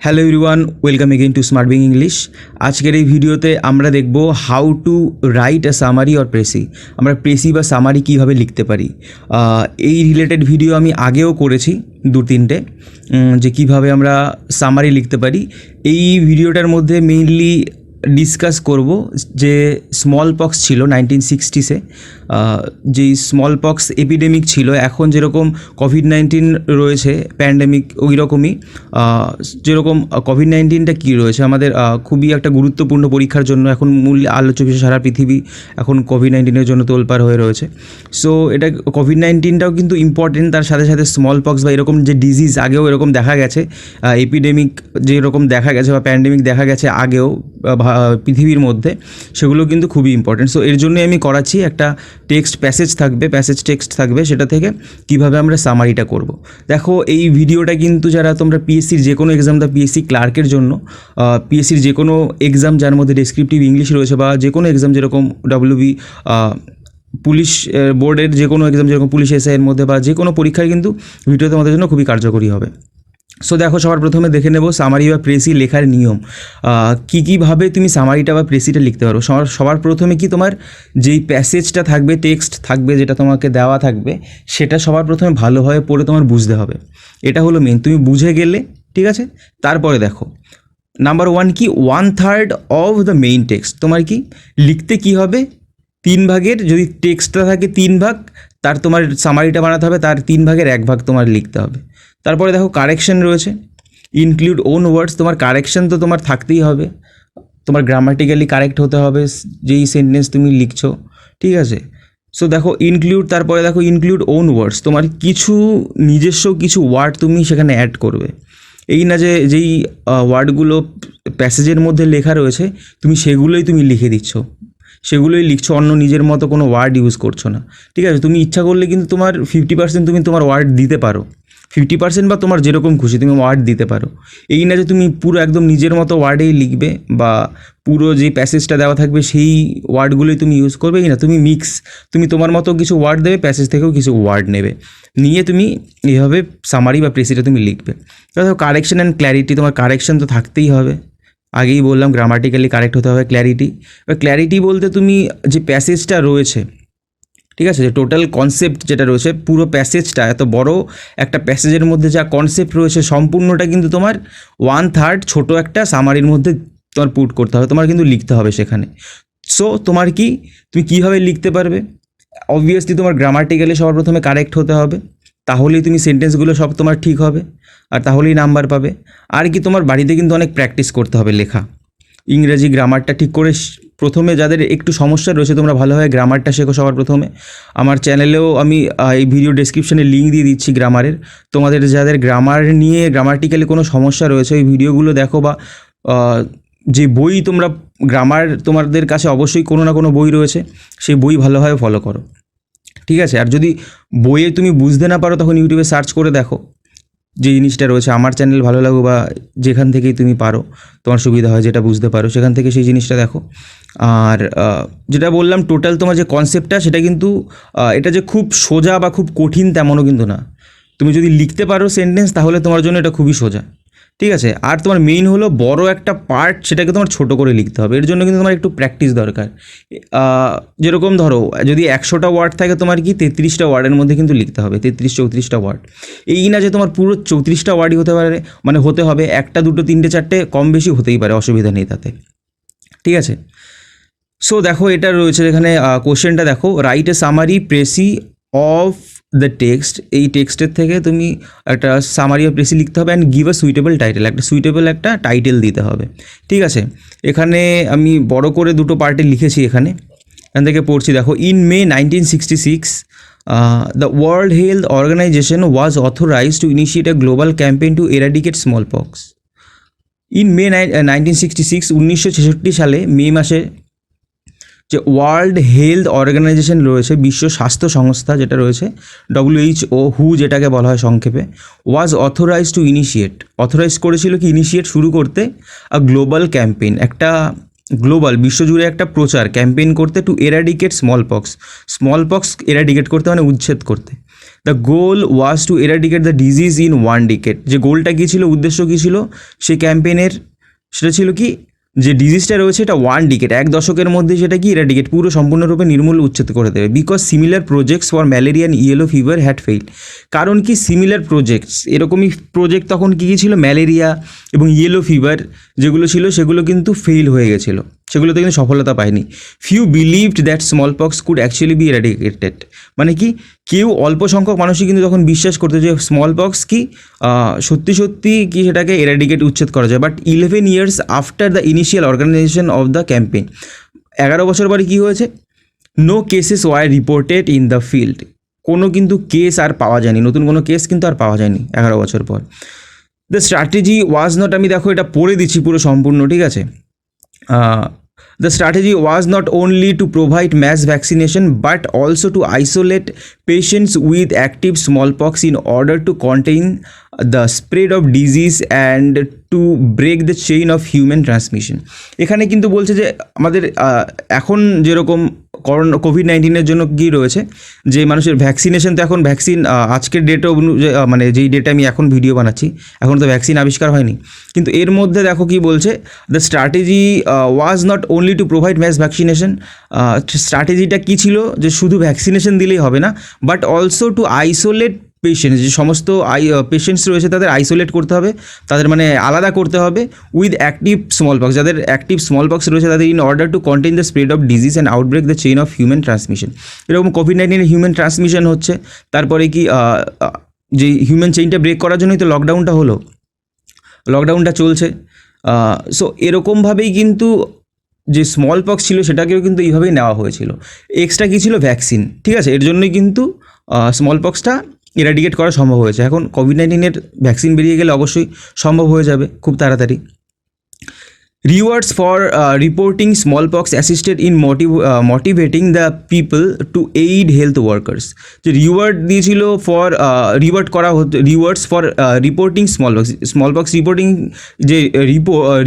Hello everyone, welcome again two smart being English. আজকের এই ভিডিওতে আমরা দেখব how to write a summary or precis. আমরা প্রেসি বা সামারি কীভাবে লিখতে পারি। এই রিলেটেড ভিডিও আমি আগেও করেছি দু তিনটে, যে কিভাবে আমরা সামারি লিখতে পারি। এই ভিডিওটার মধ্যে মেইনলি ডিসকাস করব যে স্মল পক্স ছিল 1960s-এ, যেই স্মল পক্স এপিডেমিক ছিল। এখন যেরকম কোভিড-19 রয়েছে প্যান্ডেমিক, ওই রকমই যেরকম কোভিড-19টা কী রয়েছে আমাদের খুবই একটা গুরুত্বপূর্ণ পরীক্ষার জন্য এখন মূল আলোচ্য বিষয়। সারা পৃথিবী এখন কোভিড-19-এর জন্য তোলপাড় হয়ে রয়েছে। সো এটা কোভিড-19টাও কিন্তু ইম্পর্টেন্ট, তার সাথে সাথে স্মল পক্স বা এরকম যে ডিজিজ আগেও এরকম দেখা গেছে, এপিডেমিক যেরকম দেখা গেছে বা প্যান্ডেমিক দেখা গেছে আগেও পৃথিবীর মধ্যে, সেগুলো কিন্তু খুবই ইম্পর্টেন্ট। সো এর জন্যই আমি করাচ্ছি একটা প্যাসেজ টেক্সট থাকবে, সেটা থেকে কিভাবে আমরা সামারিটা করব। দেখো, এই ভিডিওটা কিন্তু যারা তোমরা পিএসসির যে কোনো এক্সাম, পিএসসি ক্লার্কের জন্য, পিএসসির যে কোনো এক্সাম যার মধ্যে ডেসক্রিপটিভ ইংলিশ রয়েছে, বা যে কোনো এক্সাম যেরকম ডব্লিউবি, পুলিশ বোর্ডের যে কোনো এক্সাম যেরকম পুলিশ এসআইয়ের মধ্যে, বা যে কোনো পরীক্ষায় কিন্তু ভিডিও তোমাদের জন্য খুবই কার্যকরী হবে। সো দেখো, সবার প্রথমে দেখে নেব সামারি বা প্রেসি লেখার নিয়ম। কীভাবে তুমি সামারিটা বা প্রেসিটা লিখতে পারো। সবার প্রথমে কি তোমার যেই প্যাসেজটা থাকবে, টেক্সট থাকবে, যেটা তোমাকে দেওয়া থাকবে, সেটা সবার প্রথমে ভালোভাবে পড়ে তোমার বুঝতে হবে। এটা হলো মেন। তুমি বুঝে গেলে ঠিক আছে, তারপরে দেখো নাম্বার 1 কি 1/3 অফ দ্য মেইন টেক্সট। তোমার কি লিখতে কি হবে, 3 ভাগের, যদি টেক্সটটা থাকে 3 ভাগ, তার তোমার সামারিটা বানাতে হবে, তার 3 ভাগের 1 ভাগ তোমার লিখতে হবে। তারপরে দেখো কারেকশন রয়েছে, ইনক্লুড ওন ওয়ার্ডস। তোমার কারেকশন তো তোমার থাকতেই হবে, তোমার গ্রামাটিক্যালি কারেক্ট হতে হবে যেই সেন্টেন্স তুমি লিখছো, ঠিক আছে। সো দেখো ইনক্লুড, তারপরে দেখো ইনক্লুড ওন ওয়ার্ডস। তোমার কিছু নিজস্ব কিছু ওয়ার্ড তুমি সেখানে অ্যাড করবে। এই না যে যেই ওয়ার্ডগুলো প্যাসেজের মধ্যে লেখা রয়েছে তুমি সেগুলোই তুমি লিখে দিচ্ছ, সেগুলোই লিখছো, অন্য নিজের মতো কোনো ওয়ার্ড ইউজ করছো না, ঠিক আছে। তুমি ইচ্ছা করলে কিন্তু তোমার 50% তুমি তোমার ওয়ার্ড দিতে পারো, 50% বা তোমার যেরকম খুশি তুমি ওয়ার্ড দিতে পারো। এই না যে তুমি পুরো একদম নিজের মতো ওয়ার্ডেই লিখবে, বা পুরো যে প্যাসেজটা দেওয়া থাকবে সেই ওয়ার্ডগুলোই তুমি ইউজ করবে। এই না, তুমি তুমি তোমার মতো কিছু ওয়ার্ড দেবে, প্যাসেজ থেকেও কিছু ওয়ার্ড নেবে, নিয়ে তুমি এইভাবে সামারি বা প্রেসিটা তুমি লিখবে। দেখো কারেকশন অ্যান্ড ক্ল্যারিটি, তোমার কারেকশন তো থাকতেই হবে। আগেই বললাম গ্রামাটিক্যালি কারেক্ট হতে হবে। ক্ল্যারিটি বলতে তুমি যে প্যাসেজটা রয়েছে, ঠিক আছে, যে টোটাল কনসেপ্ট যেটা রয়েছে, পুরো প্যাসেজটা, এত বড় একটা প্যাসেজের মধ্যে যা কনসেপ্ট রয়েছে সম্পূর্ণটা কিন্তু তোমার 1/3 ছোট একটা সামারির মধ্যে তোমার পুট করতে হবে, তোমার কিন্তু লিখতে হবে সেখানে। সো তোমার তুমি কীভাবে লিখতে পারবে, অবভিয়াসলি তোমার গ্রামাটিক্যালি সবার প্রথমে কারেক্ট হতে হবে, তাহলেই তুমি সেন্টেন্সগুলো সব তোমার ঠিক হবে, আর তাহলেই নাম্বার পাবে। আর তোমার বাড়িতে কিন্তু অনেক প্র্যাকটিস করতে হবে লেখা, ইংরেজি গ্রামারটা ঠিক করে। প্রথমে যাদের একটু সমস্যা রয়েছে, তোমরা ভালোভাবে গ্রামারটা শেখো সবার প্রথমে। আমার চ্যানেলেও আমি এই ভিডিও ডেসক্রিপশনে লিঙ্ক দিয়ে দিচ্ছি গ্রামারের। তোমাদের যাদের গ্রামার নিয়ে গ্রামাটিক্যালি কোনো সমস্যা রয়েছে, ওই ভিডিওগুলো দেখো, বা যে বই তোমরা গ্রামার, তোমাদের কাছে অবশ্যই কোনো না কোনো বই রয়েছে, সেই বই ভালোভাবে ফলো করো, ঠিক আছে। আর যদি বইয়ে তুমি বুঝতে না পারো, তখন ইউটিউবে সার্চ করে দেখো যে জিনিসটা রয়েছে। আমার চ্যানেল ভালো লাগো, বা যেখান থেকেই তুমি পারো, তোমার সুবিধা হয়, যেটা বুঝতে পারো সেখান থেকে সেই জিনিসটা দেখো। আর যেটা বললাম, টোটাল তোমার যে কনসেপ্টটা, সেটা কিন্তু এটা যে খুব সোজা বা খুব কঠিন তেমনও কিন্তু না। তুমি যদি লিখতে পারো সেন্টেন্স, তাহলে তোমার জন্য এটা খুবই সোজা, ঠিক আছে। আর তোমার মেইন হলো বড় একটা পার্ট, সেটাকে তোমার ছোট করে লিখতে হবে। এর জন্য কিন্তু তোমার একটু প্র্যাকটিস দরকার। যেরকম ধরো, যদি 100টা ওয়ার্ড থাকে, তোমার 33টা ওয়ার্ডের মধ্যে কিন্তু লিখতে হবে, 33-34টা ওয়ার্ড। এই না যে তোমার পুরো 34টা ওয়ার্ডই হতে পারে, মানে হতে হবে, 1টা 2টো 3টে 4টে কম বেশি হতেই পারে, অসুবিধা নেই তাতে, ঠিক আছে। সো দেখো, এটা রয়েছে এখানে কোশ্চেনটা দেখো, write a summary precis of the text. এই টেক্সটের থেকে তুমি একটা সামারি অফ প্রেসি লিখতে হবে, and give a suitable title. একটা সুইটেবল একটা টাইটেল দিতে হবে, ঠিক আছে। এখানে আমি বড় করে দুটো পার্টে লিখেছি, এখান থেকে পড়ছি। দেখো, in May 1966 the World Health Organization was authorized to initiate a global campaign to eradicate smallpox. In May 1966, 1966 সালে মে মাসে যে ওয়ার্ল্ড হেলথ অর্গানাইজেশন রয়েছে, বিশ্ব স্বাস্থ্য সংস্থা যেটা রয়েছে, WHO, হু যেটাকে বলা হয় সংক্ষেপে, ওয়াজ অথরাইজ টু অথরাইজ করেছিল কি, ইনিশিয়েট, শুরু করতে, আ গ্লোবাল ক্যাম্পেইন, একটা গ্লোবাল বিশ্বজুড়ে একটা ক্যাম্পেইন করতে, টু এরাডিকেট স্মলপক্স এরাডিকেট করতে মানে উচ্ছেদ করতে। The goal was to eradicate the disease in 1 decade। যে গোলটা কী ছিল, উদ্দেশ্য কী ছিল সেই ক্যাম্পেইনের, সেটা ছিল কি যে ডিজিজটা রয়েছে এটা 1 decade, 1 দশকের মধ্যে সেটা কি এরাডিকেট, পুরো সম্পূর্ণরূপে নির্মূল উচ্ছেদ করে দেবে। Because similar projects for malaria and yellow fever had fail. কারণ কি সিমিলার প্রজেক্টস, এরকমই প্রজেক্ট তখন কী কী ছিল, ম্যালেরিয়া এবং ইয়েলো ফিভার যেগুলো ছিল সেগুলো কিন্তু ফেইল হয়ে গেছিলো, সেগুলোতে কিন্তু সফলতা পায়নি। Few believed that smallpox could actually be eradicated. মানে কি কেউ অল্প সংখ্যক মানুষই কিন্তু তখন বিশ্বাস করতো যে স্মল পক্স কি সত্যি সত্যি কি সেটাকে এরাডিকেট উচ্ছেদ করা যায়। But 11 years after the initial organisation of the campaign, 11 বছর পরে কী হয়েছে, no cases were reported in the field. কোনো কিন্তু কেস আর পাওয়া যায়নি, নতুন কোনো কেস কিন্তু আর পাওয়া যায়নি 11 বছর পর। দ্য স্ট্র্যাটেজি ওয়াজ নট, আমি দেখো এটা পড়ে দিচ্ছি পুরো সম্পূর্ণ, ঠিক আছে। The strategy was not only to provide mass vaccination but also to isolate patients with active smallpox in order to contain the spread of disease and to break the chain of human transmission। এখানে কিন্তু বলছে যে আমাদের এখন যেরকম COVID-19 জন্য কী রয়েছে যে মানুষের ভ্যাকসিনেশন, তো এখন ভ্যাকসিন আজকের ডেটে মানে যেই ডেটে আমি এখন ভিডিও বানাচ্ছি এখন তো ভ্যাকসিন আবিষ্কার হয়নি, কিন্তু এর মধ্যে দেখো কি বলছে, the strategy was not only to provide mass vaccination. স্ট্র্যাটেজিটা কী ছিল যে শুধু ভ্যাকসিনেশন দিলেই হবে না, but also to isolate patients, যে সমস্ত পেশেন্টস রয়েছে তাদের আইসোলেট করতে হবে, তাদের মানে আলাদা করতে হবে উইথ অ্যাক্টিভ স্মল পক্স, যাদের অ্যাক্টিভ স্মল পক্স রয়েছে তাদের in order to contain the spread of disease and outbreak the chain of human transmission. এরকম কোভিড-19 হিউম্যান ট্রান্সমিশন হচ্ছে, তারপরে কি যে হিউম্যান চেইনটা ব্রেক করার জন্যই তো লকডাউনটা হলো, লকডাউনটা চলছে। সো এরকমভাবেই কিন্তু যে স্মল পক্স ছিল সেটাকেও কিন্তু এইভাবেই নেওয়া হয়েছিল। এক্সট্রা কী ছিল, ভ্যাকসিন, ঠিক আছে, এর জন্যই কিন্তু স্মল পক্সটা এরাডিকেট করা সম্ভব হয়েছে। এখন কোভিড-19 ভ্যাকসিন বেরিয়ে গেলে অবশ্যই সম্ভব হয়ে যাবে খুব তাড়াতাড়ি। Rewards for reporting smallpox assisted in motivating the people to aid health workers। যে রিওয়ার্ড দিয়েছিল ফর রিওয়ার্ড করা হতো, rewards for reporting smallpox reporting, যে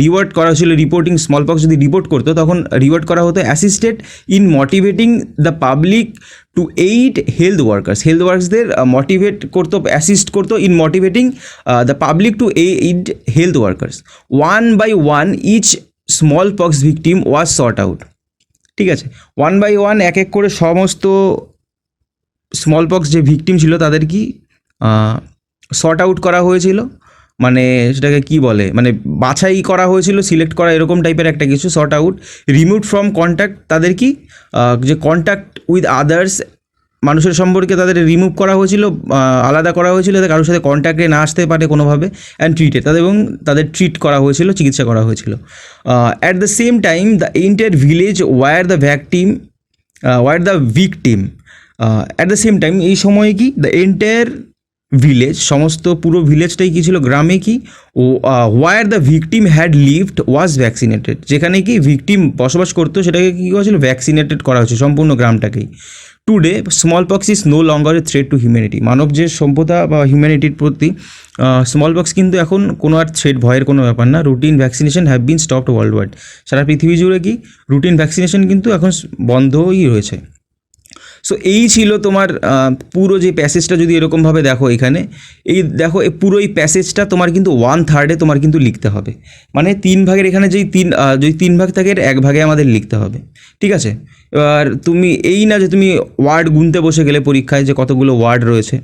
রিওয়ার্ড করা ছিল রিপোর্টিং স্মলপক্স যদি রিপোর্ট করতো তখন রিওয়ার্ড করা হতো assisted in motivating the public to aid health workers. Health ওয়ার্কার্সদের মোটিভেট করতো, অ্যাসিস্ট করতো in motivating the public to aid health workers. 1 by 1 each small pox victim was sort out. ঠিক আছে, 1 by 1 এক এক করে সমস্ত স্মল পক্স যে ভিকটিম ছিল তাদের কি সর্ট আউট করা হয়েছিল, মানে সেটাকে কি বলে, মানে বাছাই করা হয়েছিল, সিলেক্ট করা এরকম টাইপের একটা কিছু, sort out. Remove from contact, তাদের কি যে কন্ট্যাক্ট উইথ আদার্স, মানুষের সম্পর্কে তাদের রিমুভ করা হয়েছিল, আলাদা করা হয়েছিল, যাতে কারোর সাথে কন্ট্যাক্টে না আসতে পারে কোনোভাবে, অ্যান্ড ট্রিটেড তাদের, এবং তাদের ট্রিট করা হয়েছিল, চিকিৎসা করা হয়েছিল। At the same time the entire village were the victim at the same time, এই সময়ে কি দ্য এন্টায়ার ভিলেজ, সমস্ত পুরো ভিলেজটাই কী ছিল, গ্রামে কি were the victim had lived was vaccinated, যেখানে কি ভিকটিম বসবাস করতো সেটাকে কী করা হয়েছিল, ভ্যাকসিনেটেড করা হয়েছে সম্পূর্ণ গ্রামটাকেই। Today small pox is no longer a threat to humanity, মানব যে সভ্যতা বা হিউম্যানিটির প্রতি স্মল পক্স কিন্তু এখন কোনো আর থ্রেট, ভয়ের কোনো ব্যাপার না। Routine vaccination have been stopped world wide, সারা পৃথিবী জুড়ে কি রুটিন ভ্যাকসিনেশন কিন্তু এখন বন্ধই রয়েছে। সো এই ছিল তোমার পুরো যে প্যাসেজটা, যদি এরকমভাবে দেখো এখানে, এই দেখো পুরো এই প্যাসেজটা তোমার কিন্তু 1/3 তোমার কিন্তু লিখতে হবে, মানে 3 ভাগের, এখানে যেই 3 ভাগ থাকে 1 ভাগে আমাদের লিখতে হবে, ঠিক আছে। এবার তুমি এই না যে তুমি ওয়ার্ড গুনতে বসে গেলে পরীক্ষায় যে কতগুলো ওয়ার্ড রয়েছে,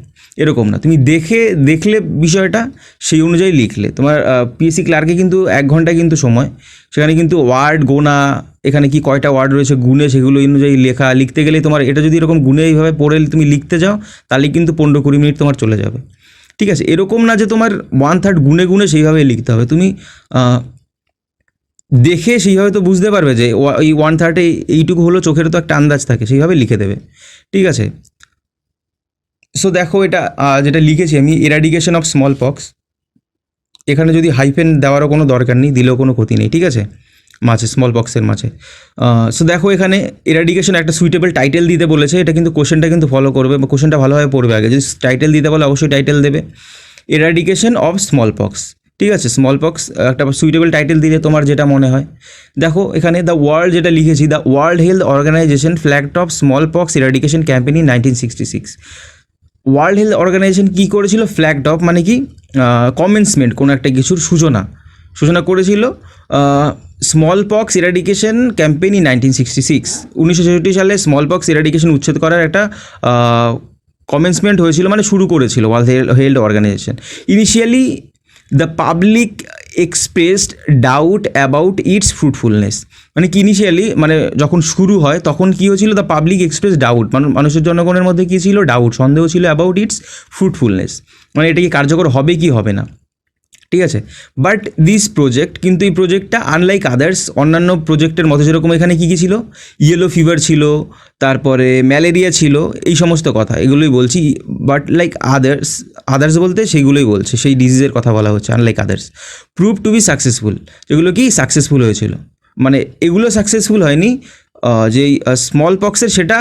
এরকম না, তুমি দেখলে বিষয়টা সেই অনুযায়ী লিখলে। তোমার পিএসসি ক্লার্কে কিন্তু 1 ঘন্টা কিন্তু সময়, সেখানে কিন্তু ওয়ার্ড গোনা, এখানে কি কয়টা ওয়ার্ড রয়েছে গুনে সেগুলো অনুযায়ী লিখতে গেলে তোমার এটা যদি এরকম গুনে এইভাবে পড়ে তুমি লিখতে যাও তাহলে কিন্তু 15-20 মিনিট তোমার চলে যাবে, ঠিক আছে। এরকম না যে তোমার 1/3 গুনে সেইভাবে লিখতে হবে, তুমি দেখে সেইভাবে তো বুঝতে পারবে যে এই 1/3 এইটুকু হলো, চোখের তো একটা আন্দাজ থাকে, সেইভাবে লিখে দেবে, ঠিক আছে। সো দেখো এটা যেটা লিখেছি আমি, এরাডিকেশন অফ স্মল পক্স, এখানে যদি হাইফেন দেওয়ারও কোনো দরকার নেই, দিলেও কোনো ক্ষতি নেই, ঠিক আছে, মাঝে স্মল বক্সের মাঝে। সো দেখো এখানে এরাডিকেশন একটা সুইটেবল টাইটেল দিতে বলেছে, এটা কিন্তু কোশ্চেনটা কিন্তু ফলো করবে, বা কোশ্চেনটা ভালোভাবে পড়বে আগে, যদি টাইটেল দিতে বলে অবশ্যই টাইটেল দেবে, এরাডিকেশন অফ স্মল পক্স, ঠিক আছে। স্মল পক্স একটা সুইটেবল টাইটেল দিলে তোমার যেটা মনে হয়। দেখো এখানে দ্য ওয়ার্ল্ড যেটা লিখেছি, the world health organization flagged off small pox eradication campaign in 1966। World health organization কী করেছিল, ফ্ল্যাগড অফ মানে কি কমেন্সমেন্ট, কোনো একটা কিছুর সূচনা করেছিল small pox eradication campaign in 1966। 1966 সালে স্মল পক্স ইরাডিকেশন উচ্ছেদ করার একটা কমেন্সমেন্ট হয়েছিল, মানে শুরু করেছিল world health organization. Initially the public expressed doubt about its fruitfulness, মানে কি ইনিশিয়ালি মানে যখন শুরু হয় তখন কী হয়েছিল, দ্য পাবলিক এক্সপ্রেস ডাউট, মানুষের জনগণের মধ্যে কী ছিল, ডাউট, সন্দেহ ছিল অ্যাবাউট ইটস ফ্রুটফুলনেস, মানে এটা কি কার্যকর হবে কি হবে না, ঠিক আছে। বাট দিস প্রজেক্ট, কিন্তু এই প্রজেক্টটা আনলাইক আদার্স, অন্যান্য প্রজেক্টের মতো, যেরকম এখানে কী কী ছিল, ইয়েলো ফিভার ছিল, তারপরে ম্যালেরিয়া ছিল, এই সমস্ত কথা এগুলোই বলছি। বাট লাইক আদার্স বলতে সেইগুলোই বলছে, সেই ডিজিজের কথা বলা হচ্ছে, unlike others prove two be successful, যেগুলো কি সাকসেসফুল হয়েছিল, মানে এগুলো সাকসেসফুল হয়নি, যেই স্মল পক্সের সেটা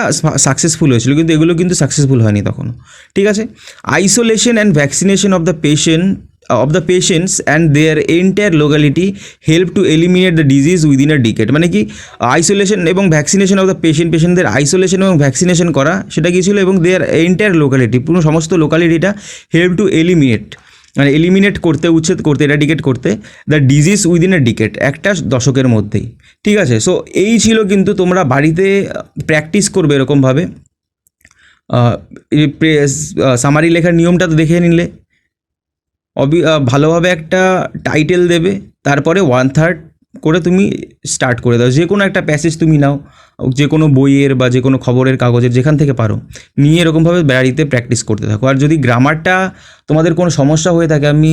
সাকসেসফুল হয়েছিল, কিন্তু এগুলো কিন্তু সাকসেসফুল হয়নি তখন, ঠিক আছে। Isolation and vaccination of the patients and their entire locality help to eliminate the disease within a decade, মানে কি আইসোলেশন এবং ভ্যাকসিনেশন অফ দ্য পেশেন্টদের আইসোলেশন এবং ভ্যাকসিনেশন করা, সেটা কী ছিল, এবং দেয়ার এন্টায়ার লোকালিটি, পুরো সমস্ত লোকালিটিটা হেল্প টু এলিমিনেট করতে, উচ্ছেদ করতে, এরাডিকেট করতে the disease within a decade, একটা দশকের মধ্যেই, ঠিক আছে। সো এই ছিল, কিন্তু তোমরা বাড়িতে প্র্যাকটিস করবে এরকমভাবে। সামারি লেখার নিয়মটা তো দেখে নিলে, ভালোভাবে একটা টাইটেল দেবে, তারপরে 1/3 করে তুমি স্টার্ট করে দাও, যে কোনো একটা প্যাসেজ তুমি নাও, যে কোনো বইয়ের বা যে কোনো খবরের কাগজের, যেখান থেকে পারো নিয়ে এরকমভাবে বাড়িতে প্র্যাকটিস করতে থাকো। আর যদি গ্রামারটা তোমাদের কোনো সমস্যা হয়ে থাকে, আমি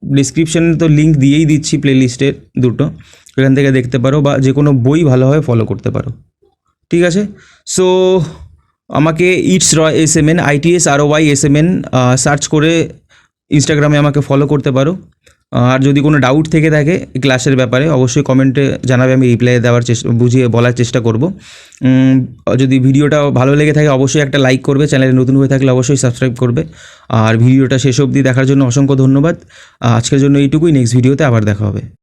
ডিসক্রিপশানে তো লিঙ্ক দিয়েই দিচ্ছি প্লেলিস্টের দুটো, এখান থেকে দেখতে পারো, বা যে কোনো বই ভালোভাবে ফলো করতে পারো, ঠিক আছে। সো আমাকে ITSROYSMN সার্চ করে ইনস্টাগ্রামে আমাকে ফলো করতে পারো। আর যদি কোনো ডাউট থেকে থাকে ক্লাসের ব্যাপারে, অবশ্যই কমেন্টে জানাবে, আমি রিপ্লাই দেওয়ার বুঝিয়ে বলার চেষ্টা করব। যদি ভিডিওটা ভালো লেগে থাকে অবশ্যই একটা লাইক করবে, চ্যানেলে নতুন হয়ে থাকলে অবশ্যই সাবস্ক্রাইব করবে। আর ভিডিওটা শেষ অবধি দেখার জন্য অসংখ্য ধন্যবাদ। আজকের জন্য এইটুকুই, নেক্সট ভিডিওতে আবার দেখা হবে।